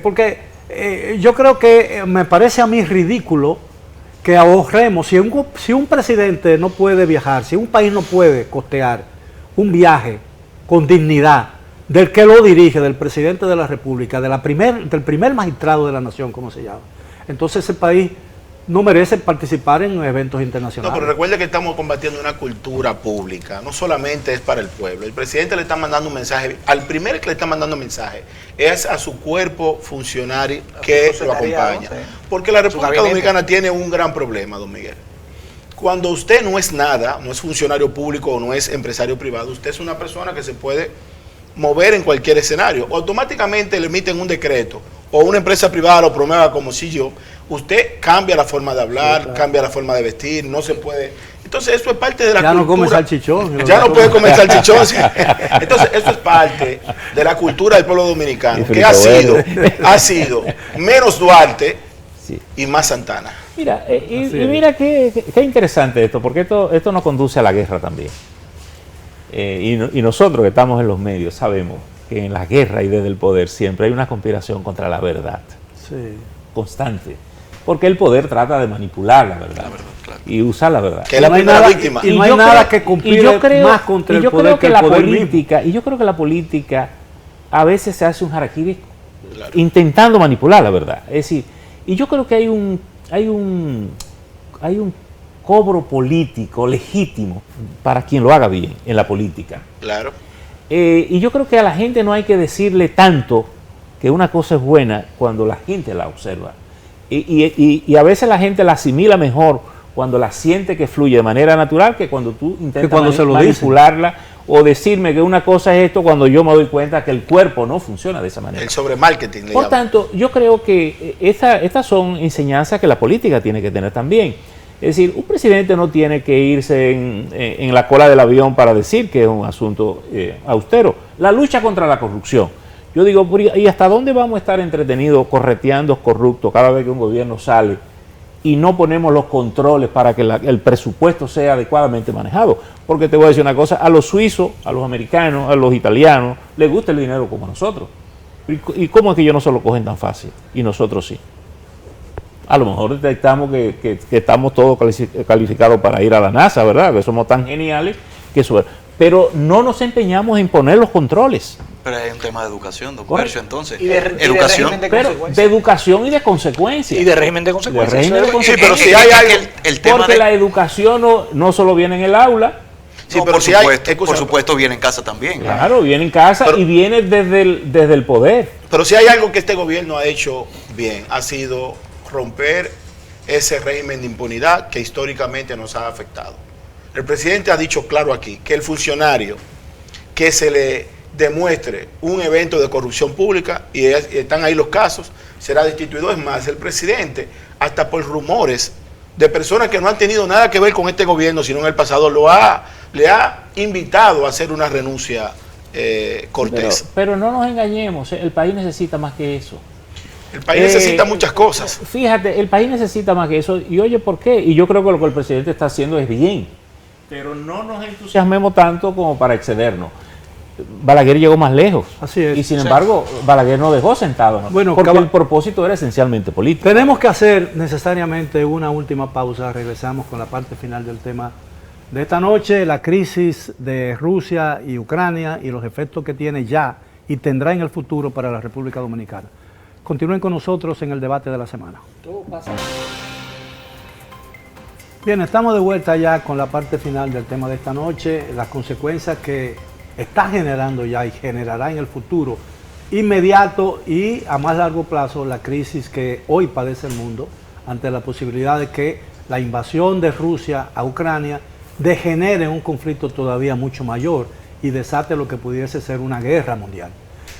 Porque yo creo que me parece a mí ridículo que ahorremos. Si un presidente no puede viajar, si un país no puede costear un viaje con dignidad del que lo dirige, del presidente de la República, del primer magistrado de la nación, como se llama, entonces ese país no merece participar en eventos internacionales. No, pero recuerde que estamos combatiendo una cultura pública, no solamente es para el pueblo. El presidente le está mandando un mensaje, al primer que le está mandando un mensaje es a su cuerpo funcionario que lo acompaña. Sí. Porque la República Dominicana tiene un gran problema, don Miguel. Cuando usted no es nada, no es funcionario público o no es empresario privado, usted es una persona que se puede mover en cualquier escenario. Automáticamente le emiten un decreto o una empresa privada lo promueva como si yo, usted cambia la forma de hablar, sí, claro, cambia la forma de vestir, no se puede. Entonces eso es parte de la cultura. Ya no come salchichón. Ya no puede comer salchichón. Sí. Entonces eso es parte de la cultura del pueblo dominicano, que ha sido menos Duarte, sí, y más Santana. Mira, y mira qué interesante esto, porque esto nos conduce a la guerra también. Y nosotros que estamos en los medios sabemos que en la guerra y desde el poder siempre hay una conspiración contra la verdad, sí, constante, porque el poder trata de manipular la verdad, claro, y usar la verdad. Que es la primera víctima. Y no hay nada que conspire más contra el poder que el poder mismo. Y yo creo que la política a veces se hace un harakiri, claro, intentando manipular la verdad. Es decir, y yo creo que hay un cobro político legítimo para quien lo haga bien en la política. Claro. Y yo creo que a la gente no hay que decirle tanto que una cosa es buena cuando la gente la observa. Y a veces la gente la asimila mejor cuando la siente que fluye de manera natural que cuando tú intentas manipularla o decirme que una cosa es esto cuando yo me doy cuenta que el cuerpo no funciona de esa manera. El sobremarketing. Por tanto, yo creo que estas son enseñanzas que la política tiene que tener también. Es decir, un presidente no tiene que irse en la cola del avión para decir que es un asunto austero. La lucha contra la corrupción. Yo digo, ¿y hasta dónde vamos a estar entretenidos correteando corruptos cada vez que un gobierno sale y no ponemos los controles para que el presupuesto sea adecuadamente manejado? Porque te voy a decir una cosa, a los suizos, a los americanos, a los italianos, les gusta el dinero como a nosotros. ¿Y cómo es que ellos no se lo cogen tan fácil y nosotros sí? A lo mejor detectamos que estamos todos calificados para ir a la NASA, ¿verdad? Que somos tan geniales que eso. Pero no nos empeñamos en poner los controles. Pero hay un tema de educación, don Correcto. Percio, entonces. Y de educación. régimen de Pero consecuencias. de educación y de consecuencias. Y de régimen de consecuencias. De régimen de Eso es- Sí, consecuencias. pero si hay algo... el tema Porque de... la educación no solo viene en el aula, Sí, No, pero por si hay... supuesto, escucha, por supuesto viene en casa también. claro, viene en casa Pero- y viene desde el poder. Pero si hay algo que este gobierno ha hecho bien, ha sido romper ese régimen de impunidad que históricamente nos ha afectado. El presidente ha dicho claro aquí que el funcionario que se le demuestre un evento de corrupción pública, y están ahí los casos, será destituido. Es más, el presidente, hasta por rumores de personas que no han tenido nada que ver con este gobierno, sino en el pasado, le ha invitado a hacer una renuncia cortés. Pero no nos engañemos, el país necesita más que eso. El país necesita muchas cosas. Fíjate, el país necesita más que eso. Y oye, ¿por qué? Y yo creo que lo que el presidente está haciendo es bien. Pero no nos entusiasmemos tanto como para excedernos. Balaguer llegó más lejos. Así es. Y sin Sí. embargo, Balaguer no dejó sentado. ¿no? Bueno, porque el propósito era esencialmente político. Tenemos que hacer necesariamente una última pausa. Regresamos con la parte final del tema de esta noche, la crisis de Rusia y Ucrania y los efectos que tiene ya y tendrá en el futuro para la República Dominicana. Continúen con nosotros en el debate de la semana. Todo pasa. Bien, estamos de vuelta ya con la parte final del tema de esta noche, las consecuencias que está generando ya y generará en el futuro inmediato y a más largo plazo la crisis que hoy padece el mundo ante la posibilidad de que la invasión de Rusia a Ucrania degenere en un conflicto todavía mucho mayor y desate lo que pudiese ser una guerra mundial.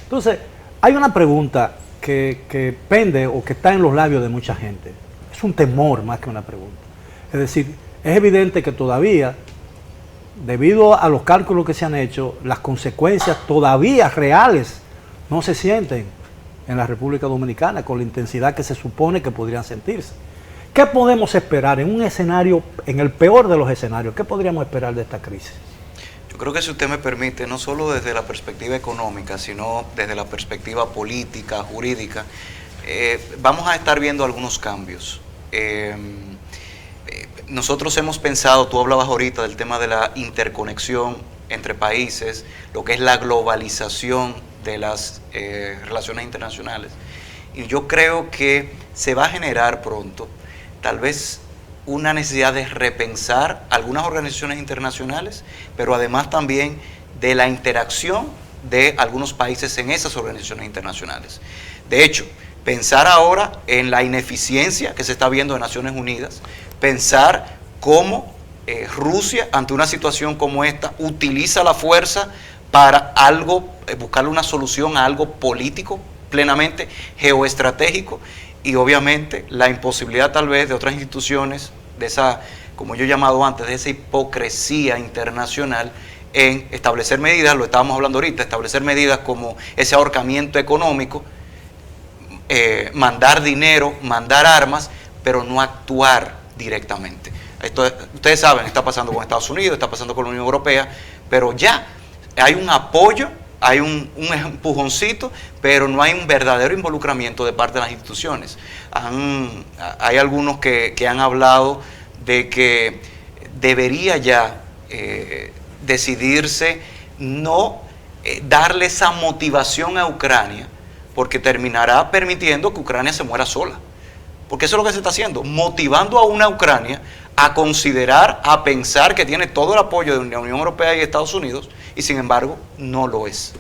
Entonces, hay una pregunta que pende o que está en los labios de mucha gente. Es un temor más que una pregunta. Es decir, es evidente que todavía, debido a los cálculos que se han hecho, las consecuencias todavía reales no se sienten en la República Dominicana con la intensidad que se supone que podrían sentirse. ¿Qué podemos esperar en un escenario, en el peor de los escenarios? ¿Qué podríamos esperar de esta crisis? Yo creo que si usted me permite, no solo desde la perspectiva económica, sino desde la perspectiva política, jurídica, vamos a estar viendo algunos cambios. Nosotros hemos pensado, tú hablabas ahorita del tema de la interconexión entre países, lo que es la globalización de las relaciones internacionales. Y yo creo que se va a generar pronto, tal vez, una necesidad de repensar algunas organizaciones internacionales, pero además también de la interacción de algunos países en esas organizaciones internacionales. De hecho, pensar ahora en la ineficiencia que se está viendo en Naciones Unidas, pensar cómo Rusia, ante una situación como esta, utiliza la fuerza para algo, buscarle una solución a algo político, plenamente geoestratégico, y obviamente la imposibilidad tal vez de otras instituciones, de esa, como yo he llamado antes, de esa hipocresía internacional en establecer medidas, lo estábamos hablando ahorita, establecer medidas como ese ahorcamiento económico, mandar dinero, mandar armas, pero no actuar directamente. Esto, ustedes saben, está pasando con Estados Unidos, está pasando con la Unión Europea, pero ya hay un apoyo, hay un empujoncito, pero no hay un verdadero involucramiento de parte de las instituciones. Hay algunos que han hablado de que debería ya decidirse no darle esa motivación a Ucrania, porque terminará permitiendo que Ucrania se muera sola. Porque eso es lo que se está haciendo, motivando a una Ucrania a considerar, a pensar que tiene todo el apoyo de la Unión Europea y Estados Unidos, y sin embargo no lo es.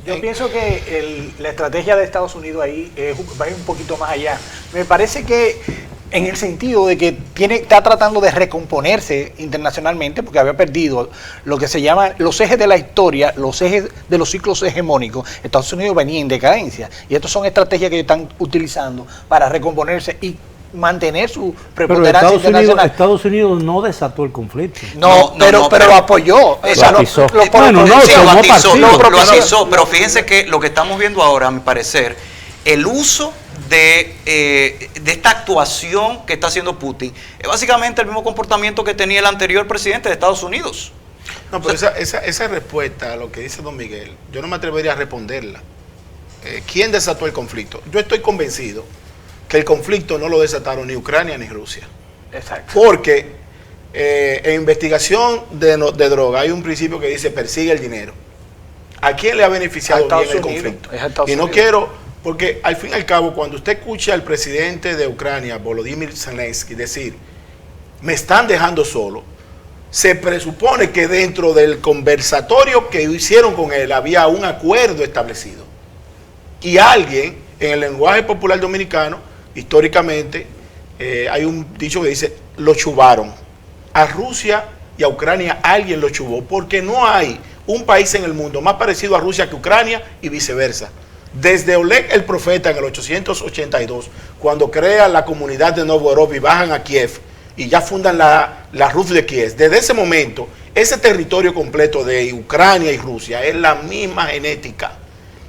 Yo pienso que la estrategia de Estados Unidos ahí va a ir un poquito más allá. Me parece que en el sentido de que está tratando de recomponerse internacionalmente, porque había perdido lo que se llama los ejes de la historia, los ejes de los ciclos hegemónicos. Estados Unidos venía en decadencia, y estas son estrategias que están utilizando para recomponerse y mantener su preponderancia internacional. Estados Unidos no desató el conflicto. Pero lo apoyó. Lo atizó, pero fíjense que lo que estamos viendo ahora, a mi parecer, el uso de esta actuación que está haciendo Putin es básicamente el mismo comportamiento que tenía el anterior presidente de Estados Unidos. No, pero esa respuesta a lo que dice don Miguel, yo no me atrevería a responderla. ¿Quién desató el conflicto? Yo estoy convencido que el conflicto no lo desataron ni Ucrania ni Rusia. Exacto. Porque en investigación de droga hay un principio que dice persigue el dinero. ¿A quién le ha beneficiado bien el Unidos, conflicto? es a Estados Y no Unidos. quiero, porque al fin y al cabo, cuando usted escucha al presidente de Ucrania, Volodymyr Zelensky, decir, me están dejando solo, se presupone que dentro del conversatorio que hicieron con él había un acuerdo establecido. Y alguien, en el lenguaje popular dominicano, históricamente, hay un dicho que dice, lo chubaron. A Rusia y a Ucrania alguien lo chubó, porque no hay un país en el mundo más parecido a Rusia que Ucrania y viceversa. Desde Oleg el Profeta en el 882, cuando crea la comunidad de Novgorod y bajan a Kiev, y ya fundan la Rus de Kiev. Desde ese momento, ese territorio completo de Ucrania y Rusia es la misma genética.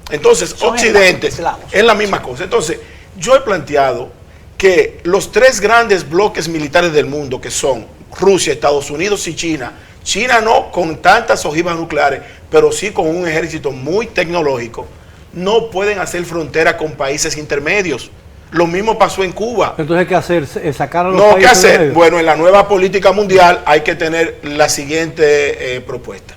Entonces, Son Occidente eslavos. es la misma cosa. Entonces, yo he planteado que los tres grandes bloques militares del mundo, que son Rusia, Estados Unidos y China, China no con tantas ojivas nucleares, pero sí con un ejército muy tecnológico, no pueden hacer frontera con países intermedios. Lo mismo pasó en Cuba. Entonces, ¿qué hacer? ¿Sacar a los No, ¿qué países de hacer? medio? Bueno, en la nueva política mundial hay que tener la siguiente propuesta.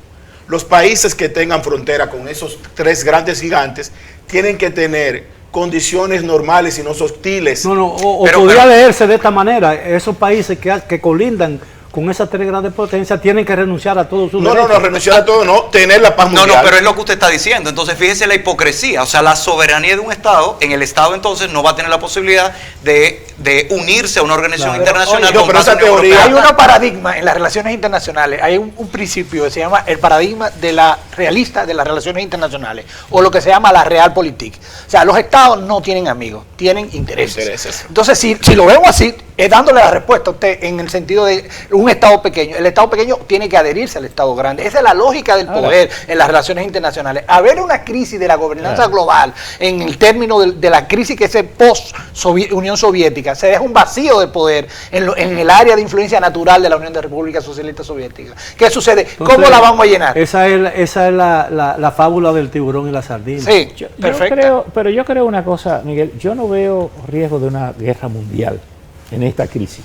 Los países que tengan frontera con esos tres grandes gigantes tienen que tener condiciones normales y no hostiles. No, o Pero- podría pero- leerse de esta manera. Esos países que colindan con esas tres grandes potencias tienen que renunciar a todos sus No, derechos. renunciar a todo, no, tener la paz No, mundial. no, pero es lo que usted está diciendo. Entonces, fíjese la hipocresía. O sea, la soberanía de un Estado, en el Estado entonces no va a tener la posibilidad de unirse a una organización Claro. internacional. Oye, no, con pero base esa en la teoría- europea. Hay un paradigma en las relaciones internacionales, hay un principio que se llama el paradigma de la realista de las relaciones internacionales, o lo que se llama la realpolitik. O sea, los estados no tienen amigos, tienen intereses. Intereses. Entonces, si lo vemos así, es dándole la respuesta a usted en el sentido de un estado pequeño. El estado pequeño tiene que adherirse al estado grande. Esa es la lógica del poder en las relaciones internacionales. Haber una crisis de la gobernanza global en el término de la crisis que es post-Unión Soviética, se deja un vacío de poder en el área de influencia natural de la Unión de Repúblicas Socialistas Soviéticas. ¿Qué sucede? Entonces, ¿Cómo la vamos a llenar? Esa es la fábula del tiburón y la sardina. Sí, Yo perfecto. creo, pero yo creo una cosa, Miguel, yo no veo riesgo de una guerra mundial en esta crisis.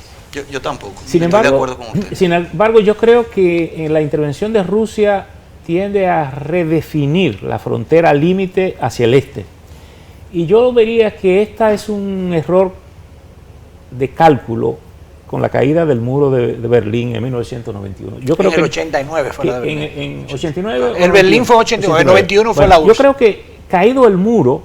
Yo tampoco. Sin Estoy de embargo, acuerdo con usted. sin embargo, yo creo que en la intervención de Rusia tiende a redefinir la frontera límite hacia el este. Y yo vería que esta es un error de cálculo con la caída del muro de Berlín en 1991. Yo creo En el que 89 fue la de que Berlín. en 89 El Berlín fue 89, 91 fue la Yo URSS. creo que caído el muro,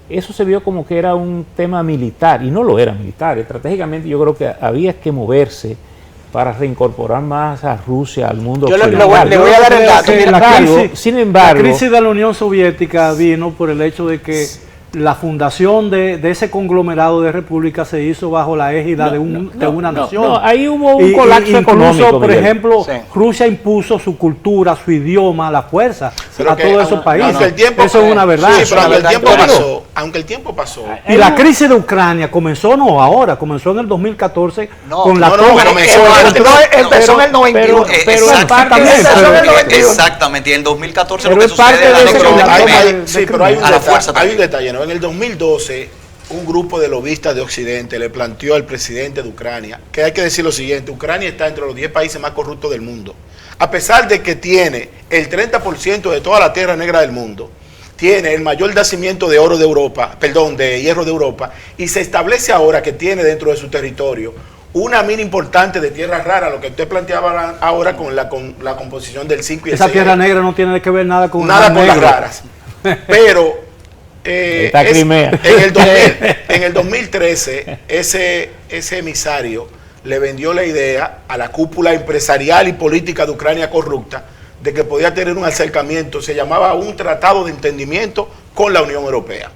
eso se vio como que era un tema militar, y no lo era militar. Estratégicamente yo creo que había que moverse para reincorporar más a Rusia al mundo Yo le occidental. voy a dar el dato. Que Sin embargo, la crisis de la Unión Soviética vino por el hecho de que la fundación de ese conglomerado de repúblicas se hizo bajo la égida de una nación. no, ahí hubo un Y- colapso incluso, económico, por Miguel. ejemplo, Sí. Rusia impuso su cultura, su idioma, la fuerza Pero a que todos esos aunque países. el tiempo- Eso es una verdad. Sí, pero aunque el verdad. tiempo Pero- pasó, aunque el tiempo pasó. Y la crisis de Ucrania comenzó no ahora, comenzó en el 2014 No, con la no, toma. pero Empezó en el 91. pero es parte de Empezó en el eso. 91. Exactamente, y en 2014 Pero lo que es parte sucede es de la ese anexión de colapso. Crimea. Sí, pero hay un A la detalle, fuerza hay un también. detalle, ¿no? En el 2012, un grupo de lobistas de Occidente le planteó al presidente de Ucrania que hay que decir lo siguiente: Ucrania está entre los 10 países más corruptos del mundo. A pesar de que tiene el 30% de toda la tierra negra del mundo, tiene el mayor yacimiento de oro de Europa, perdón, de hierro de Europa, y se establece ahora que tiene dentro de su territorio una mina importante de tierra rara, lo que usted planteaba ahora con la composición del 5 y el Esa 6. tierra negra no tiene que ver nada con Nada el con las negro. raras. Pero Está Crimea. en el 2013, ese emisario le vendió la idea a la cúpula empresarial y política de Ucrania corrupta de que podía tener un acercamiento, se llamaba un tratado de entendimiento con la Unión Europea.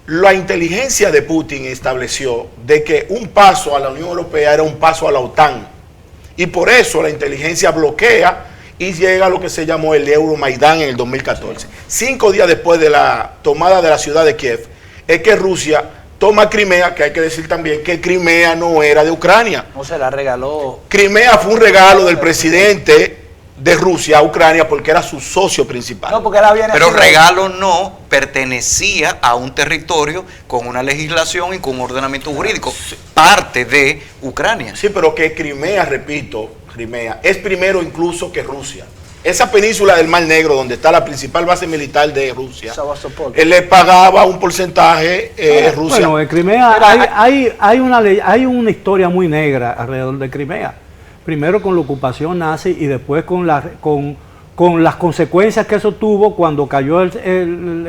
La inteligencia de Putin estableció de que un paso a la Unión Europea era un paso a la OTAN, y por eso la inteligencia bloquea y llega a lo que se llamó el Euromaidán en el 2014. 5 días después de la tomada de la ciudad de Kiev, es que Rusia toma Crimea, que hay que decir también que Crimea no era de Ucrania. No se la regaló. Crimea fue un regalo del presidente de Rusia a Ucrania porque era su socio principal. No, porque la viene Pero así. regalo no, pertenecía a un territorio con una legislación y con un ordenamiento jurídico, parte de Ucrania. Sí, pero que Crimea, repito, Crimea es primero incluso que Rusia. esa península del Mar Negro, donde está la principal base militar de Rusia, Sebastopol. él le pagaba un porcentaje Rusia. Bueno, en Crimea hay una historia muy negra alrededor de Crimea. Primero con la ocupación nazi y después con las consecuencias que eso tuvo cuando cayó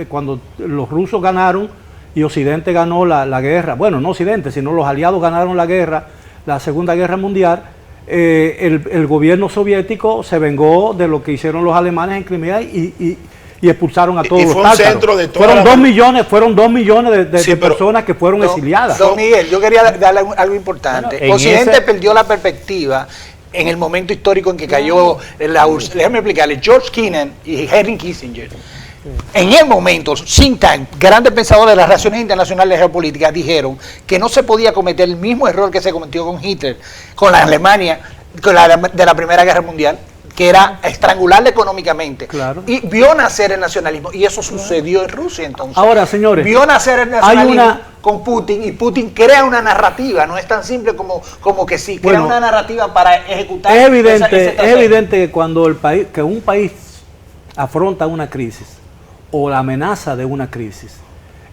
cuando los rusos ganaron y Occidente ganó la guerra. Bueno, no Occidente, sino los aliados ganaron la guerra, la Segunda Guerra Mundial. El gobierno soviético se vengó de lo que hicieron los alemanes en Crimea y expulsaron a todos los tártaros. Fueron 2 millones de personas que fueron exiliadas. Don Miguel, yo quería darle algo importante. Bueno, Occidente perdió la perspectiva en el momento histórico en que cayó déjame explicarle, George Kennan y Henry Kissinger. En el momento, think tank, grandes pensadores de las relaciones internacionales de geopolítica, dijeron que no se podía cometer el mismo error que se cometió con Hitler, con la Alemania, de la Primera Guerra Mundial, que era estrangularla económicamente. Claro. Y vio nacer el nacionalismo, y eso sucedió en Rusia entonces. Ahora, señores, vio nacer el nacionalismo con Putin, y Putin crea una narrativa, no es tan simple como que sí, crea una narrativa para ejecutar. Es evidente que cuando un país afronta una crisis, o la amenaza de una crisis,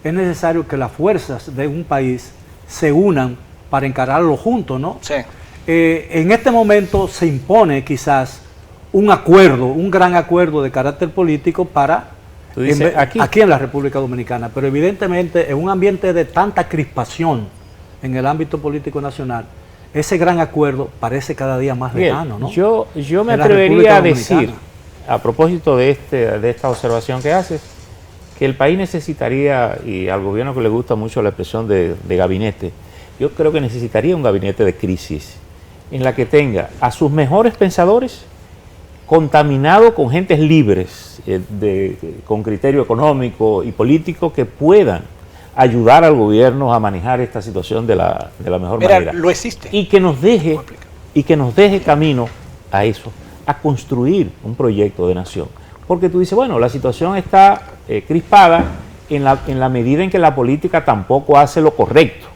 es necesario que las fuerzas de un país se unan para encararlo juntos, ¿no? Sí. En este momento se impone quizás un acuerdo, un gran acuerdo de carácter político para aquí en la República Dominicana, pero evidentemente en un ambiente de tanta crispación en el ámbito político nacional, ese gran acuerdo parece cada día más lejano, ¿no? Yo me atrevería a decir, a propósito de esta observación que haces, que el país necesitaría, y al gobierno que le gusta mucho la expresión de gabinete, yo creo que necesitaría un gabinete de crisis en la que tenga a sus mejores pensadores contaminado con gentes libres, con criterio económico y político, que puedan ayudar al gobierno a manejar esta situación de la mejor manera. Lo existe. Y que nos deje camino a eso, a construir un proyecto de nación. Porque tú dices, bueno, la situación está crispada en la medida en que la política tampoco hace lo correcto.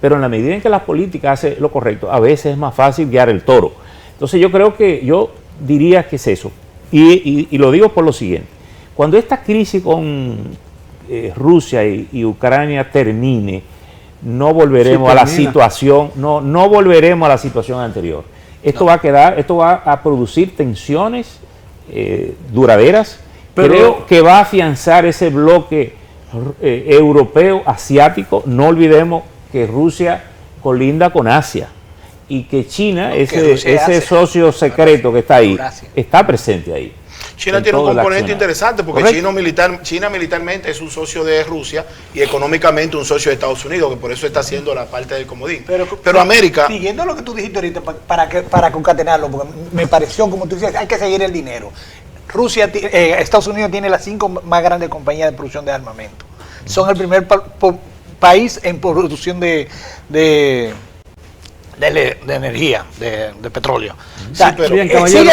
Pero en la medida en que la política hace lo correcto, a veces es más fácil guiar el toro. Entonces yo diría que es eso. Y lo digo por lo siguiente. Cuando esta crisis con Rusia y Ucrania termine, no volveremos a la situación, no volveremos a la situación anterior. Esto va a producir tensiones duraderas. Creo que va a afianzar ese bloque europeo, asiático. No olvidemos que Rusia colinda con Asia y que China, ese socio secreto que está ahí, está presente ahí. China tiene un componente interesante porque China militarmente es un socio de Rusia y económicamente un socio de Estados Unidos, que por eso está haciendo la parte del comodín. Pero América... Siguiendo lo que tú dijiste ahorita, para concatenarlo, porque me pareció, como tú dices, hay que seguir el dinero. Estados Unidos tiene las 5 más grandes compañías de producción de armamento. Son el primer país en producción de energía, de petróleo. O sea, bien, caballero,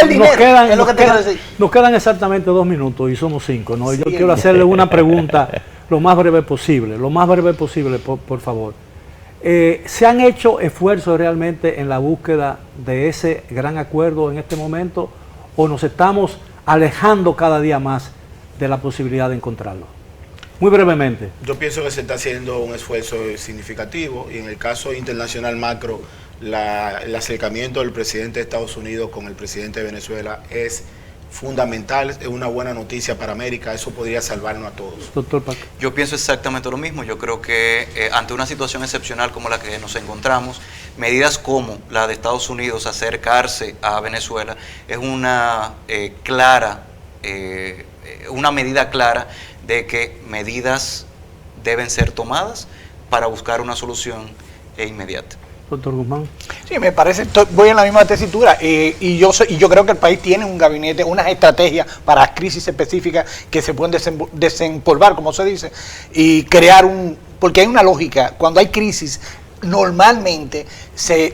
nos quedan exactamente 2 minutos y somos 5, ¿no? Yo quiero hacerle una pregunta lo más breve posible, por favor. ¿Se han hecho esfuerzos realmente en la búsqueda de ese gran acuerdo en este momento o nos estamos alejando cada día más de la posibilidad de encontrarlo? Muy brevemente. Yo pienso que se está haciendo un esfuerzo significativo y en el caso internacional macro, el acercamiento del presidente de Estados Unidos con el presidente de Venezuela es fundamental, es una buena noticia para América, eso podría salvarnos a todos. Doctor Paco. Yo pienso exactamente lo mismo, yo creo que ante una situación excepcional como la que nos encontramos, medidas como la de Estados Unidos, acercarse a Venezuela, es una medida clara de que medidas deben ser tomadas para buscar una solución inmediata. Doctor Guzmán. Sí, me parece, voy en la misma tesitura y yo creo que el país tiene un gabinete, unas estrategias para crisis específicas que se pueden desempolvar, como se dice, y crear porque hay una lógica, cuando hay crisis, normalmente se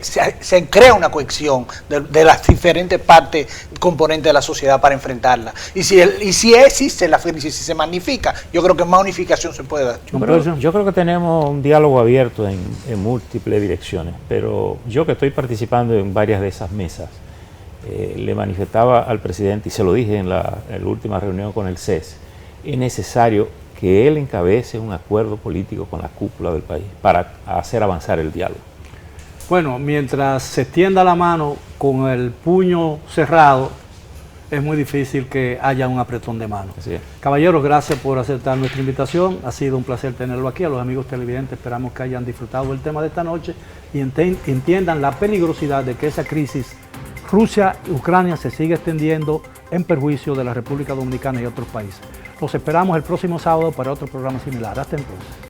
crea una cohesión de las diferentes partes, componentes de la sociedad para enfrentarla. Y si existe la crisis, si se magnifica, yo creo que más unificación se puede dar. Yo creo que tenemos un diálogo abierto en múltiples direcciones, pero yo que estoy participando en varias de esas mesas, le manifestaba al presidente, y se lo dije en la última reunión con el CES, es necesario que él encabece un acuerdo político con la cúpula del país para hacer avanzar el diálogo. Bueno, mientras se extienda la mano con el puño cerrado, es muy difícil que haya un apretón de mano. Caballeros, gracias por aceptar nuestra invitación. Ha sido un placer tenerlo aquí. A los amigos televidentes esperamos que hayan disfrutado del tema de esta noche y entiendan la peligrosidad de que esa crisis Rusia-Ucrania se siga extendiendo en perjuicio de la República Dominicana y otros países. Los esperamos el próximo sábado para otro programa similar. Hasta entonces.